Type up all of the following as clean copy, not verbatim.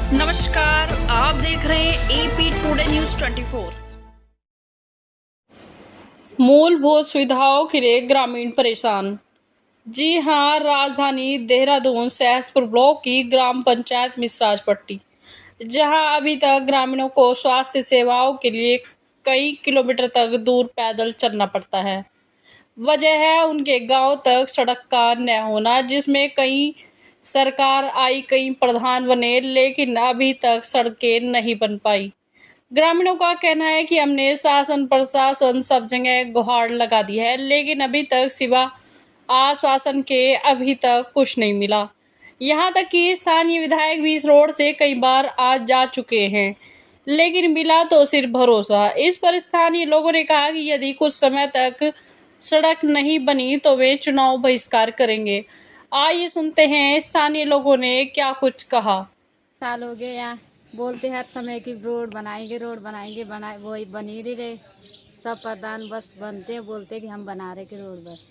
नमस्कार, आप देख रहे हैं एपी टुडे न्यूज 24। मूलभूत सुविधाओं के लिए ग्रामीण परेशान। जी हां, राजधानी देहरादून सहसपुर ब्लॉक की ग्राम पंचायत मिसराज पट्टी, जहां अभी तक ग्रामीणों को स्वास्थ्य सेवाओं के लिए कई किलोमीटर तक दूर पैदल चलना पड़ता है। वजह है उनके गांव तक सड़क का न होना, जिसमें कई सरकार आई, कई प्रधान बने, लेकिन अभी तक सड़कें नहीं बन पाई। ग्रामीणों का कहना है कि हमने शासन प्रशासन सब जगह गुहार लगा दी है, लेकिन अभी तक सिवा आश्वासन के अभी तक कुछ नहीं मिला। यहाँ तक कि स्थानीय विधायक भी इस रोड से कई बार आ जा चुके हैं, लेकिन मिला तो सिर्फ भरोसा। इस पर स्थानीय लोगों ने कहा कि यदि कुछ समय तक सड़क नहीं बनी तो वे चुनाव बहिष्कार करेंगे। आइए सुनते हैं स्थानीय लोगों ने क्या कुछ कहा। साल हो गए यहाँ बोलते हर समय की रोड बनाएंगे बनाए वही बनी नहीं रहे। सब प्रधान बस बनते हैं, बोलते कि हम बना रहे कि रोड बस।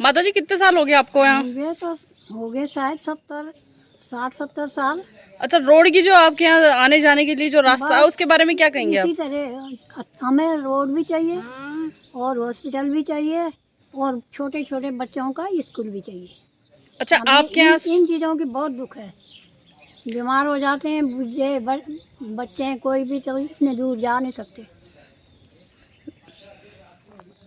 माता जी, कितने साल हो गए आपको यहाँ? हो गए शायद 60-70 साल। अच्छा, रोड की जो आपके यहाँ आने जाने के लिए जो रास्ता है उसके बारे में क्या कहेंगे आप? इसी तरह हमें रोड भी चाहिए और हॉस्पिटल भी चाहिए और छोटे छोटे बच्चों का स्कूल भी चाहिए। अच्छा, आपके यहाँ इन चीज़ों की बहुत दुख है। बीमार हो जाते हैं बुढ़े बच्चे हैं, कोई भी, तो इतने दूर जा नहीं सकते।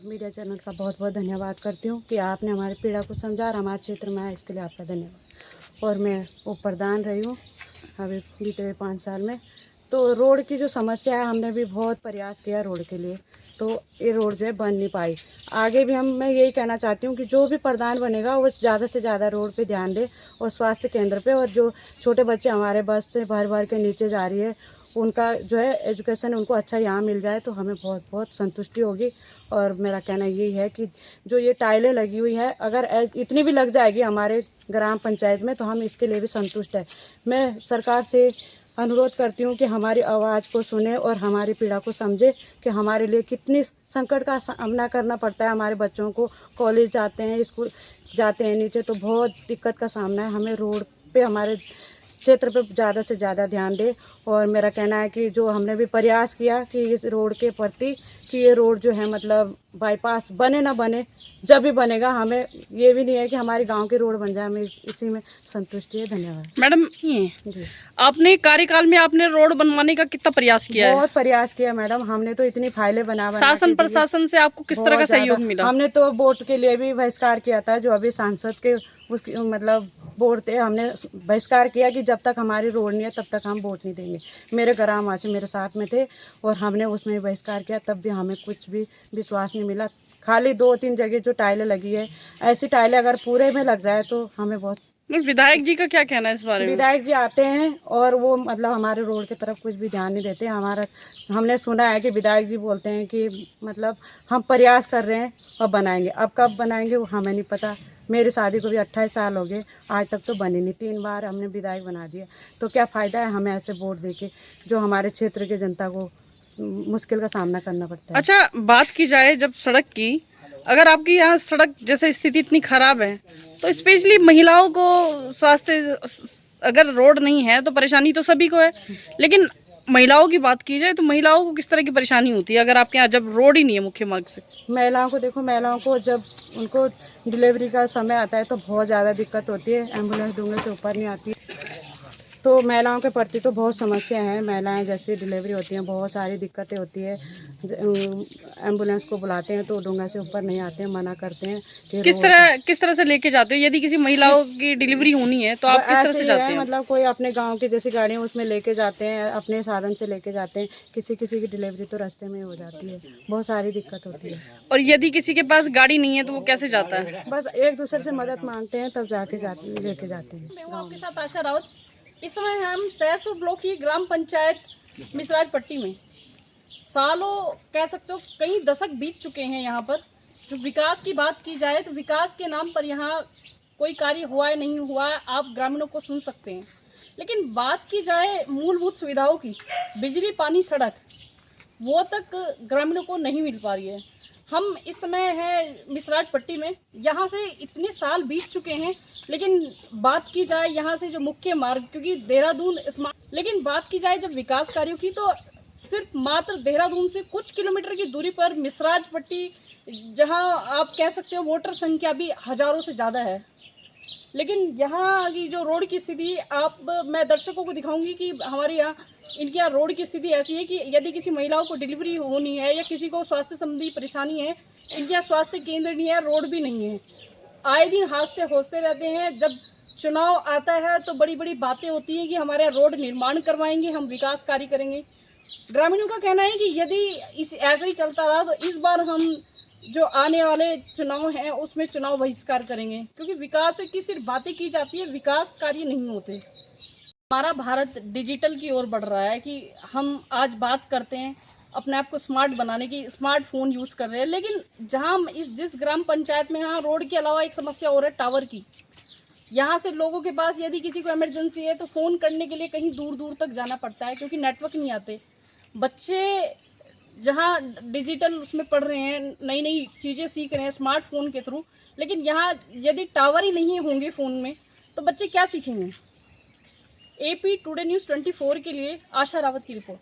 मीडिया चैनल का बहुत बहुत धन्यवाद करती हूँ कि आपने हमारे पीड़ा को समझा और हमारे क्षेत्र में आया, इसके लिए आपका धन्यवाद। और मैं उप प्रधान रही हूँ अभी बीते हुए 5 साल में। तो रोड की जो समस्या है, हमने भी बहुत प्रयास किया रोड के लिए, तो ये रोड जो है बन नहीं पाई। आगे भी मैं यही कहना चाहती हूँ कि जो भी प्रधान बनेगा वो ज़्यादा से ज़्यादा रोड पे ध्यान दे और स्वास्थ्य केंद्र पे, और जो छोटे बच्चे हमारे बस से भर भर के नीचे जा रही है, उनका जो है एजुकेशन उनको अच्छा यहाँ मिल जाए तो हमें बहुत बहुत संतुष्टि होगी। और मेरा कहना यही है कि जो ये टाइलें लगी हुई है, अगर इतनी भी लग जाएगी हमारे ग्राम पंचायत में तो हम इसके लिए भी संतुष्ट है। मैं सरकार से अनुरोध करती हूँ कि हमारी आवाज़ को सुने और हमारी पीड़ा को समझे कि हमारे लिए कितनी संकट का सामना करना पड़ता है। हमारे बच्चों को कॉलेज जाते हैं, स्कूल जाते हैं नीचे, तो बहुत दिक्कत का सामना है। हमें रोड पे, हमारे क्षेत्र पे ज़्यादा से ज़्यादा ध्यान दे। और मेरा कहना है कि जो हमने भी प्रयास किया कि इस रोड के प्रति कि ये रोड जो है मतलब बाईपास बने ना बने, जब भी बनेगा हमें ये भी नहीं है कि हमारे गांव की रोड बन जाए, हमें इसी में संतुष्टि है। धन्यवाद। मैडम, जी, आपने कार्यकाल में आपने रोड बनवाने का कितना प्रयास किया है? बहुत प्रयास किया मैडम, हमने तो इतनी फाइलें बना शासन प्रशासन से आपको किस तरह का सहयोग मिला? हमने तो वोट के लिए भी बहिष्कार किया था, जो अभी सांसद के मतलब वोट थे, हमने बहिष्कार किया कि जब तक हमारी रोड नहीं है तब तक हम वोट नहीं देंगे। मेरे ग्रामवासी मेरे साथ में थे और हमने उसमें बहिष्कार किया, तब भी हमें कुछ भी विश्वास नहीं मिला। खाली 2-3 जगह जो टाइलें लगी है, ऐसी टाइलें अगर पूरे में लग जाए तो हमें बहुत। विधायक जी का क्या कहना है इस बारे में? विधायक जी आते हैं और वो मतलब हमारे रोड की तरफ कुछ भी ध्यान नहीं देते। हमने सुना है कि विधायक जी बोलते हैं कि मतलब हम प्रयास कर रहे हैं और बनाएंगे, अब कब बनाएंगे वो हमें नहीं पता। मेरी शादी को भी 28 साल हो गए, आज तक तो बनी नहीं। 3 बार हमने विधायक बना दिया, तो क्या फ़ायदा है हमें ऐसे वोट देके जो हमारे क्षेत्र के जनता को मुश्किल का सामना करना पड़ता है। अच्छा, बात की जाए जब सड़क की, अगर आपकी यहाँ सड़क जैसे स्थिति इतनी खराब है तो स्पेशली महिलाओं को स्वास्थ्य, अगर रोड नहीं है तो परेशानी तो सभी को है, लेकिन महिलाओं की बात की जाए तो महिलाओं को किस तरह की परेशानी होती है अगर आपके यहाँ जब रोड ही नहीं है मुख्य मार्ग से? महिलाओं को देखो, महिलाओं को जब उनको डिलीवरी का समय आता है तो बहुत ज़्यादा दिक्कत होती है, एम्बुलेंस डूंगे से ऊपर नहीं आती, तो महिलाओं के प्रति तो बहुत समस्या है। महिलाएं जैसे डिलीवरी होती हैं, बहुत सारी दिक्कतें होती है। एम्बुलेंस को बुलाते हैं तो डूंगा से ऊपर नहीं आते हैं, मना करते हैं कि किस तरह से लेके जाते हो? यदि किसी महिलाओं की डिलीवरी होनी है तो आप किस तरह से जाते हैं? मतलब कोई अपने गांव की जैसी गाड़ियाँ उसमें लेके जाते हैं, अपने साधन से लेके जाते हैं। किसी किसी की डिलीवरी तो रास्ते में हो जाती है, बहुत सारी दिक्कत होती है। और यदि किसी के पास गाड़ी नहीं है तो वो कैसे जाता है? बस एक दूसरे से मदद मांगते हैं, तब जाके लेके जाते हैं। मैं हूं आपके साथ आशा राउत। इस समय हम सहसपुर ब्लॉक की ग्राम पंचायत मिसराज पट्टी में, सालों कह सकते हो कई दशक बीत चुके हैं। यहाँ पर जो विकास की बात की जाए तो विकास के नाम पर यहाँ कोई कार्य हुआ है नहीं हुआ है, आप ग्रामीणों को सुन सकते हैं। लेकिन बात की जाए मूलभूत सुविधाओं की, बिजली पानी सड़क, वो तक ग्रामीणों को नहीं मिल पा रही है। हम इस समय है मिसराज पट्टी में। यहाँ से इतने साल बीत चुके हैं, लेकिन बात की जाए यहाँ से जो मुख्य मार्ग, क्योंकि देहरादून लेकिन बात की जाए जब विकास कार्यों की, तो सिर्फ मात्र देहरादून से कुछ किलोमीटर की दूरी पर मिसराज पट्टी, जहाँ आप कह सकते हो वोटर संख्या भी हजारों से ज़्यादा है, लेकिन यहाँ की जो रोड की स्थिति मैं दर्शकों को दिखाऊंगी कि हमारे यहाँ इनके यहाँ रोड की स्थिति ऐसी है कि यदि किसी महिलाओं को डिलीवरी होनी है या किसी को स्वास्थ्य संबंधी परेशानी है, इनके यहाँ स्वास्थ्य केंद्र नहीं है, रोड भी नहीं है। आए दिन हादसे होते रहते हैं। जब चुनाव आता है तो बड़ी बड़ी बातें होती हैं कि हमारे यहाँ रोड निर्माण करवाएंगे, हम विकास कार्य करेंगे। ग्रामीणों का कहना है कि यदि ऐसा ही चलता रहा तो इस बार हम जो आने वाले चुनाव हैं उसमें चुनाव बहिष्कार करेंगे, क्योंकि विकास की सिर्फ बातें की जाती है, विकास कार्य नहीं होते। हमारा भारत डिजिटल की ओर बढ़ रहा है कि हम आज बात करते हैं अपने आप को स्मार्ट बनाने की, स्मार्टफोन यूज़ कर रहे हैं, लेकिन जहां हम जिस ग्राम पंचायत में यहाँ रोड के अलावा एक समस्या और है टावर की। यहाँ से लोगों के पास यदि किसी को इमरजेंसी है तो फ़ोन करने के लिए कहीं दूर दूर तक जाना पड़ता है, क्योंकि नेटवर्क नहीं आते। बच्चे जहाँ डिजिटल उसमें पढ़ रहे हैं, नई नई चीज़ें सीख रहे हैं स्मार्टफोन के थ्रू, लेकिन यहाँ यदि टावर ही नहीं होंगे फ़ोन में तो बच्चे क्या सीखेंगे। AP टुडे न्यूज़ 24 के लिए आशा रावत की रिपोर्ट।